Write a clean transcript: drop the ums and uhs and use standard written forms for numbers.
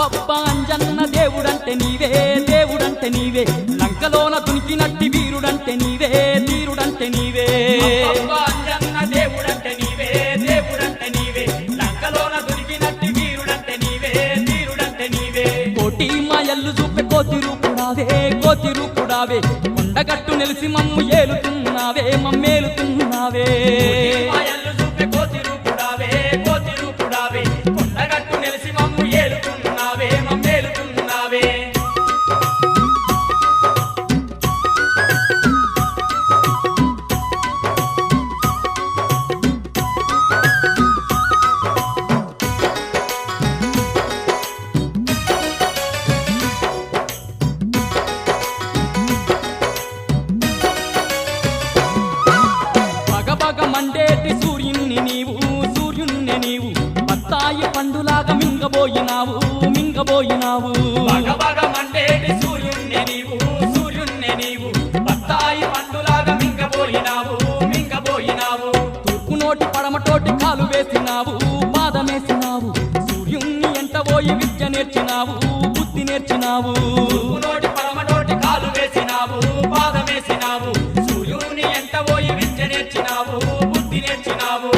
అబ్బబ్బా అంజన్న దేవుడంటే నీవే దేవుడంటే నీవే లంకలోన దునికినట్టి వీరుడంటే నీవే ధీరుడంటే నీవే అబ్బబ్బా అంజన్న దేవుడంటే నీవే దేవుడంటే నీవే లంకలోన దునికినట్టి వీరుడంటే నీవే ధీరుడంటే నీవే కోటి మాయల్లు చూపే కోతి రూపుడావే కొండగట్టు నిలిసి మమ్ము ఏలుతున్నావే మమ్మేలుతున్నావే మాయల్లు చూపే కోతి రూపుడావే కొండగట్టు నిలిసి మమ్ము ఏలుతున్నావే మమ్మేలుతున్నావే బగబగ మండేటి సూర్యుణ్ణి నీవు బత్తాయి పండులాగా మింగబోయినావు బగబగ మండేటి సూర్యుణ్ణి నీవు బత్తాయి పండులాగా మింగబోయినావు తూర్పు నోటి పడమటోటి కాలు వేసినావు పాదమేసినావు సూర్యుణ్ణి ఎంట పోయి విద్య నేర్చినావు బుద్ధి నేర్చినావు నోటి పరమనోటి కాలు వేసినావు పాదమేసినావు సూర్యుని ఎంట పోయి విద్య నేర్చినావు బుద్ధి నేర్చినావు